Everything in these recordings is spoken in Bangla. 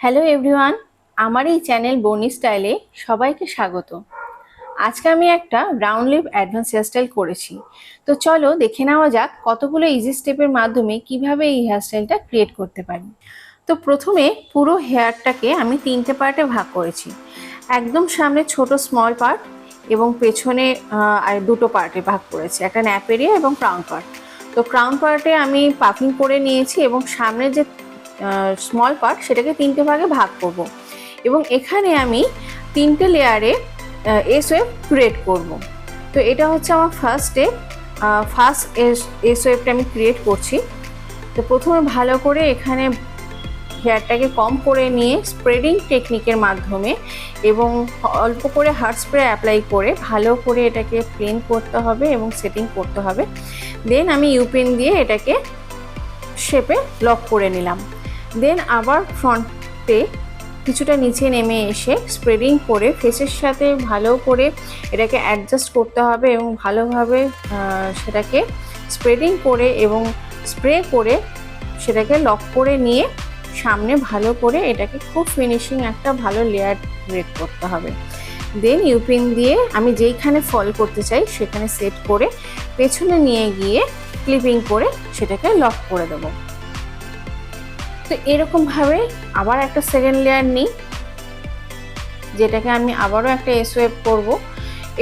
হ্যালো এভরিওয়ান, আমার এই চ্যানেল বনি স্টাইলে সবাইকে স্বাগত। আজকে আমি একটা রাউন্ড লিপ অ্যাডভান্স হেয়ারস্টাইল করেছি। তো চলো দেখে নেওয়া যাক কতগুলো ইজি স্টেপের মাধ্যমে কিভাবে এই হেয়ারস্টাইলটা ক্রিয়েট করতে পারি। তো প্রথমে পুরো হেয়ারটাকে আমি 3টে পার্টে ভাগ করেছি। একদম সামনে ছোট স্মল পার্ট এবং পেছনে আর 2টো পার্টে ভাগ করেছি, একটা ন্যাপ এরিয়া এবং ক্রাউন পার্ট। তো ক্রাউন পার্টে আমি পাফিং করে নিয়েছি এবং সামনে যে স্মল পার্ট সেটাকে 3টে ভাগে ভাগ করব এবং এখানে আমি 3টে লেয়ারে এস ওয়েভ ক্রিয়েট করব। তো এটা হচ্ছে আমার ফার্স্ট স্টেপ। ফার্স্ট এস ওয়েভটা আমি ক্রিয়েট করছি। তো প্রথমে ভালো করে এখানে হেয়ারটাকে কম করে নিয়ে স্প্রেডিং টেকনিকের মাধ্যমে এবং অল্প করে হার্ড স্প্রে অ্যাপ্লাই করে ভালো করে এটাকে প্লেন করতে হবে এবং সেটিং করতে হবে। দেন আমি ইউপিন দিয়ে এটাকে শেপে লক করে নিলাম। দেন আবার ফ্রন্টে কিছুটা নিচে নেমে এসে স্প্রেডিং করে ফেসের সাথে ভালো করে এটাকে অ্যাডজাস্ট করতে হবে এবং ভালোভাবে সেটাকে স্প্রেডিং করে এবং স্প্রে করে সেটাকে লক করে নিয়ে সামনে ভালো করে এটাকে খুব ফিনিশিং একটা ভালো লেয়ার ক্রিয়েট করতে হবে। দেন ইউপিন দিয়ে আমি যেইখানে ফল করতে চাই সেখানে সেট করে পেছনে নিয়ে গিয়ে ক্লিপিং করে সেটাকে লক করে দেবো। তো এরকমভাবে আবার একটা সেকেন্ড লেয়ার নিই, যেটাকে আমি আবারও একটা এস ওয়েভ করবো।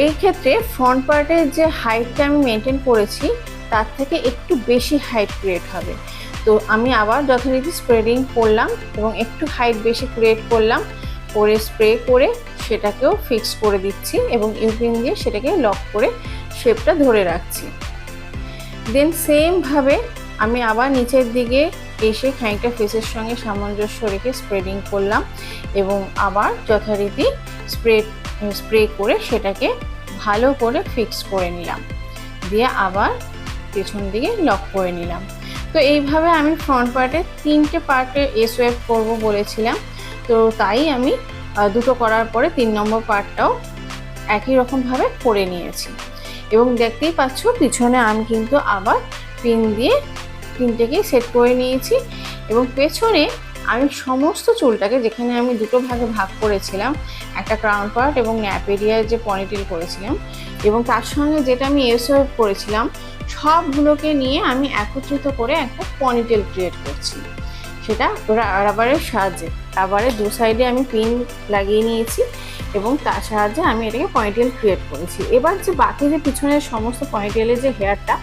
এই ক্ষেত্রে ফ্রন্ট পার্টের যে হাইটটা আমি মেনটেন করেছি তার থেকে একটু বেশি হাইট ক্রিয়েট হবে। তো আমি আবার যথারীতি স্প্রেডিং করলাম এবং একটু হাইট বেশি ক্রিয়েট করলাম, করে স্প্রে করে সেটাকেও ফিক্স করে দিচ্ছি এবং ইউপিন দিয়ে সেটাকে লক করে শেপটা ধরে রাখছি। দেন সেমভাবে আমি আবার নিচের দিকে এসে খানিকটা ফেসের সঙ্গে সামঞ্জস্য রেখে স্প্রেডিং করলাম এবং আবার যথারীতি স্প্রে করে সেটাকে ভালো করে ফিক্স করে নিলাম, দিয়ে আবার পেছন দিকে লক করে নিলাম। তো এইভাবে আমি ফ্রন্ট পার্টে 3টে পার্টে এস ওয়েভ করবো বলেছিলাম, তো তাই আমি 2টো করার পরে 3 নম্বর পার্টটাও একই রকমভাবে করে নিয়েছি। এবং দেখতেই পাচ্ছ পিছনে আমি কিন্তু আবার পিন দিয়ে পিনটাকে সেট করে নিয়েছি এবং পেছনে আমি সমস্ত চুলটাকে, যেখানে আমি 2টো ভাগে ভাগ করেছিলাম, একটা ক্রাউন পার্ট এবং ন্যাপ এরিয়ায় যে পনিটেল করেছিলাম এবং তার সঙ্গে যেটা আমি এস ওয়েভ করেছিলাম, সবগুলোকে নিয়ে আমি একত্রিত করে একটা পনিটেল ক্রিয়েট করছি। সেটা রাবারের সাহায্যে, রাবারের 2 সাইডে আমি পিন লাগিয়ে নিয়েছি এবং তার সাহায্যে আমি এটাকে পনিটেল ক্রিয়েট করেছি। এবার যে বাকি যে পিছনের সমস্ত পনিটেলের যে হেয়ারটা,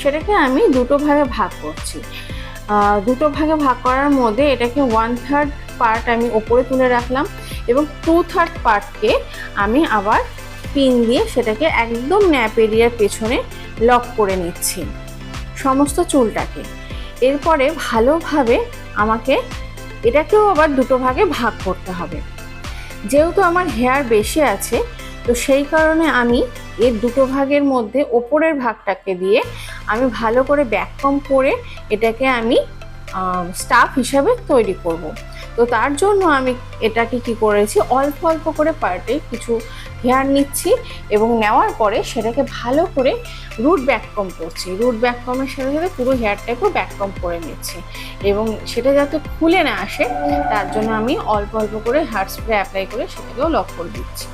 সেটাকে আমি 2টো ভাগে ভাগ করছি। 2টো ভাগে ভাগ করার মধ্যে এটাকে 1/3 পার্ট আমি ওপরে তুলে রাখলাম এবং 2/3 পার্টকে আমি আবার পিন দিয়ে সেটাকে একদম ন্যাপ এরিয়ার পেছনে লক করে নিচ্ছি সমস্ত চুলটাকে। এরপরে ভালোভাবে আমাকে এটাকেও আবার 2টো ভাগে ভাগ করতে হবে। যেহেতু আমার হেয়ার বেশি আছে, তো সেই কারণে আমি এর 2টো ভাগের মধ্যে ওপরের ভাগটাকে দিয়ে আমি ভালো করে ব্যাককম করে এটাকে আমি স্টাফ হিসাবে তৈরি করব। তো তার জন্য আমি এটাকে কি করেছি, অল্প অল্প করে পার্টে কিছু হেয়ার নিচ্ছি এবং নেওয়ার পরে সেটাকে ভালো করে রুট ব্যাককম করছি। রুট ব্যাককমের সাথে সাথে পুরো হেয়ারটাকেও ব্যাককম করে নিচ্ছি এবং সেটা যাতে খুলে না আসে তার জন্য আমি অল্প অল্প করে হার্ড স্প্রে অ্যাপ্লাই করে সেটাকেও লক করে দিচ্ছি।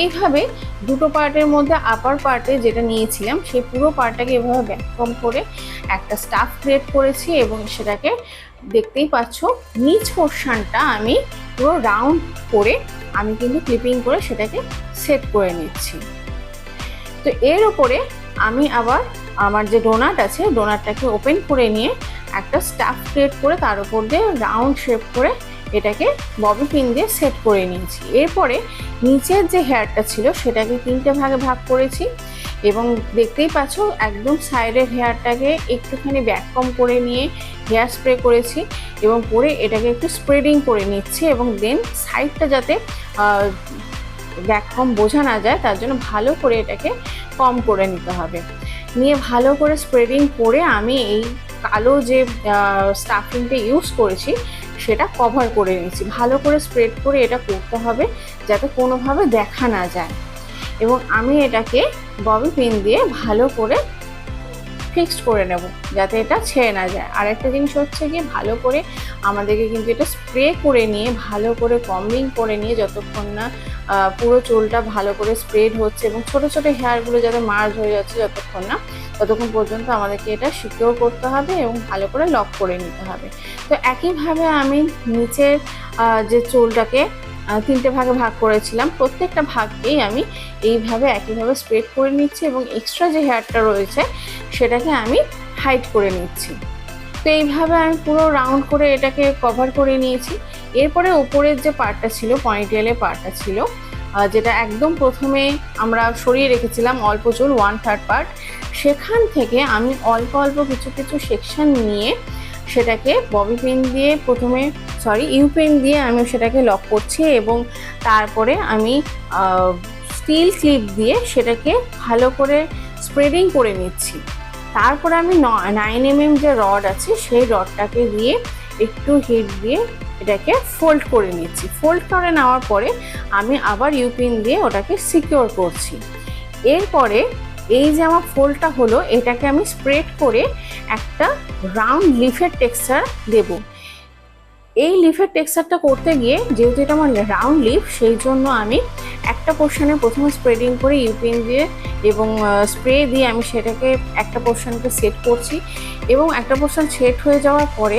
এইভাবে 2টো পার্টের মধ্যে আপার পার্টে যেটা নিয়েছিলাম সেই পুরো পার্টটাকে এভাবে ব্যাককম করে একটা স্টাফ ক্রিয়েট করেছি এবং সেটাকে দেখতেই পাচ্ছ নিচ পোর্শনটা আমি পুরো রাউন্ড করে আমি কিন্তু ক্লিপিং করে সেটাকে সেট করে নিচ্ছি। তো এর ওপরে আমি আবার আমার যে ডোনাট আছে, ডোনাটটাকে ওপেন করে নিয়ে একটা স্টাফ ক্রিয়েট করে তার উপর দিয়ে রাউন্ড শেপ করে এটাকে ববি পিন দিয়ে সেট করে নিয়েছি। এরপরে নিচের যে হেয়ারটা ছিল সেটাকে 3টে ভাগে ভাগ করেছি এবং দেখতেই পাচ্ছ একদম সাইডের হেয়ারটাকে একটুখানি ব্যাককম করে নিয়ে হেয়ার স্প্রে করেছি এবং করে এটাকে একটু স্প্রেডিং করে নিচ্ছি এবং দেন সাইডটা যাতে ব্যাককম বোঝা না যায় তার জন্য ভালো করে এটাকে কম করে নিতে হবে। নিয়ে ভালো করে স্প্রেডিং করে আমি এই কালো যে স্টাফিংটা ইউজ করেছি সেটা কভার করে নিচ্ছি। ভালো করে স্প্রেড করে এটা করতে হবে যাতে কোনোভাবে দেখা না যায় এবং আমি এটাকে ববি পিন দিয়ে ভালো করে ফিক্সড করে নেব যাতে এটা ছেড়ে না যায়। আর একটা জিনিস হচ্ছে গিয়ে ভালো করে আমাদেরকে কিন্তু এটা স্প্রে করে নিয়ে ভালো করে কম্বিং করে নিয়ে যতক্ষণ না পুরো চুলটা ভালো করে স্প্রেড হচ্ছে এবং ছোট ছোট হেয়ারগুলো যাতে মার্জ হয়ে যাচ্ছে যতক্ষণ না, ততক্ষণ পর্যন্ত আমাদেরকে এটা সিকিউর করতে হবে এবং ভালো করে লক করে নিতে হবে। তো একইভাবে আমি নিচের যে চুলটাকে 3টে ভাগে ভাগ করেছিলাম, প্রত্যেকটা ভাগকেই আমি এইভাবে একইভাবে স্প্রেড করে নিচ্ছি এবং এক্সট্রা যে হেয়ারটা রয়েছে সেটাকে আমি হাইড করে নিচ্ছি। তো এইভাবে আমি পুরো রাউন্ড করে এটাকে কভার করে নিয়েছি। এরপরে উপরের যে পার্টটা ছিল, পনিটেলের পার্টটা ছিল, যেটা একদম প্রথমে আমরা সরিয়ে রেখেছিলাম অল্প চুল 1/3 পার্ট, সেখান থেকে আমি অল্প অল্প কিছু কিছু সেকশন নিয়ে সেটাকে ববি পিন দিয়ে ইউ পিন দিয়ে আমি সেটাকে লক করছি এবং তারপরে আমি স্টিল ক্লিপ দিয়ে সেটাকে ভালো করে স্প্রেডিং করে নিচ্ছি। তারপরে আমি 9 mm যে রড আছে সেই রডটাকে দিয়ে একটু হিট দিয়ে এটাকে ফোল্ড করে নিচ্ছি। ফোল্ড করে নেওয়ার পরে আমি আবার ইউপিন দিয়ে ওটাকে সিকিউর করছি। এরপরে এই যে আমার ফোল্ডটা হলো এটাকে আমি স্প্রেড করে একটা রাউন্ড লিফের টেক্সচার দেব। এই লিফের টেক্সচারটা করতে গিয়ে যেহেতু এটা আমার রাউন্ড লিফ, সেই জন্য আমি একটা পোর্শনে প্রথমে স্প্রেডিং করে ইউপিন দিয়ে এবং স্প্রে দিয়ে আমি সেটাকে একটা পোর্শনকে সেট করছি এবং একটা পোর্শন সেট হয়ে যাওয়ার পরে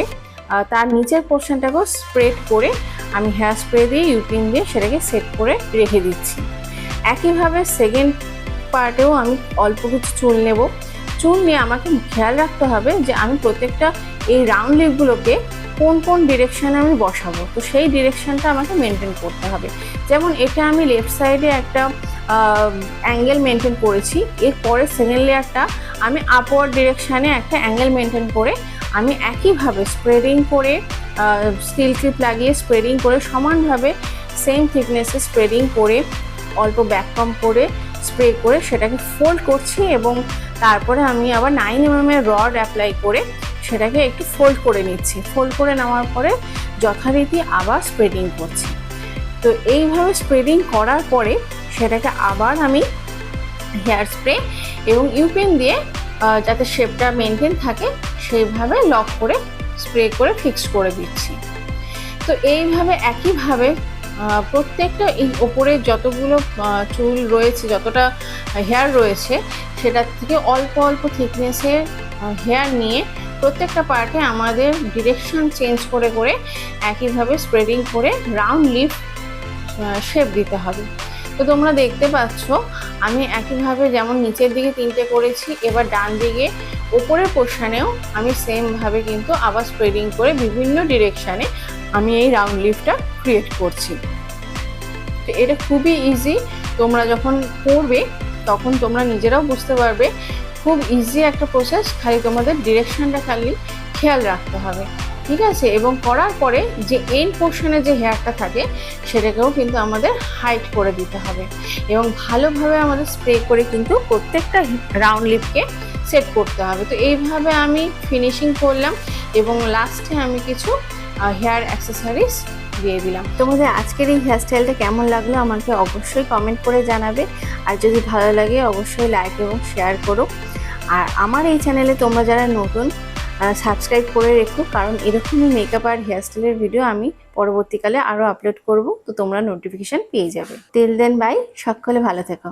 তার নিচের পোর্শনটাকেও স্প্রেড করে আমি হেয়ার স্প্রে দিয়ে ইউপিন দিয়ে সেটাকে সেট করে রেখে দিচ্ছি। একইভাবে সেকেন্ড পার্টেও আমি অল্প কিছু চুল নেব। চুল নিয়ে আমাকে খেয়াল রাখতে হবে যে আমি প্রত্যেকটা এই রাউন্ড লিফগুলোকে কোন কোন ডিরেকশানে আমি বসাবো, তো সেই ডিরেকশানটা আমাকে মেনটেন করতে হবে। যেমন এটা আমি লেফট সাইডে একটা অ্যাঙ্গেল মেনটেন করেছি, এরপরে সেকেন্ড লেয়ারটা আমি আপওয়ার্ড ডিরেকশানে একটা অ্যাঙ্গেল মেনটেন করে আমি একইভাবে স্প্রেডিং করে স্টিল ক্লিপ লাগিয়ে স্প্রেডিং করে সমানভাবে সেম থিকনেসে স্প্রেডিং করে অল্প ব্যাককম করে স্প্রে করে সেটাকে ফোল্ড করছি এবং তারপরে আমি আবার 9 mm এর রড অ্যাপ্লাই করে সেটাকে একটু ফোল্ড করে নিচ্ছি। ফোল্ড করে নেওয়ার পরে যথারীতি আবার স্প্রেডিং করছি। তো এইভাবে স্প্রেডিং করার পরে সেটাকে আবার আমি হেয়ার স্প্রে এবং ইউপিন দিয়ে যাতে শেপটা মেনটেন থাকে সেইভাবে লক করে স্প্রে করে ফিক্স করে দিচ্ছি। তো এইভাবে একইভাবে প্রত্যেকটা এই ওপরে যতগুলো চুল রয়েছে, যতটা হেয়ার রয়েছে সেটার থেকে অল্প অল্প থিকনেসের হেয়ার নিয়ে প্রত্যেকটা পার্টে আমাদের ডিরেকশন চেঞ্জ করে করে একইভাবে স্প্রেডিং করে রাউন্ড লিফ শেপ দিতে হবে। তো তোমরা দেখতে পাচ্ছ আমি একইভাবে যেমন নিচের দিকে 3টে করেছি, এবার ডান দিকে উপরের পোর্শনেও আমি সেমভাবে কিন্তু আবার স্প্রেডিং করে বিভিন্ন ডিরেকশানে আমি এই রাউন্ড লিফটা ক্রিয়েট করছি। তো এটা খুবই ইজি, তোমরা যখন করবে তখন তোমরা নিজেরাও বুঝতে পারবে খুব ইজি একটা প্রসেস, খালি তোমাদের ডিরেকশনটা খালি খেয়াল রাখতে হবে, ঠিক আছে। এবং করার পরে যে এন্ড পোর্শনে যে হেয়ারটা থাকে সেটাকেও কিন্তু আমাদের হাইড করে দিতে হবে এবং ভালোভাবে আমাদের স্প্রে করে কিন্তু প্রত্যেকটা রাউন্ড লিফকে সেট করতে হবে। তো এইভাবে আমি ফিনিশিং করলাম এবং লাস্টে আমি কিছু হেয়ার অ্যাক্সেসরিজ দিয়ে দিলাম। তোমাদের আজকের এই হেয়ারস্টাইলটা কেমন লাগলো আমাকে অবশ্যই কমেন্ট করে জানাবে, আর যদি ভালো লাগে অবশ্যই লাইক এবং শেয়ার করো। আর আমার এই চ্যানেলে তোমরা যারা নতুন সাবস্ক্রাইব করে রেখো, কারণ এরকমই মেকআপ আর হেয়ারস্টাইলের ভিডিও আমি পরবর্তীকালে আরও আপলোড করব, তো তোমরা নোটিফিকেশান পেয়ে যাবে। টিল দেন বাই, সকলে ভালো থেকো।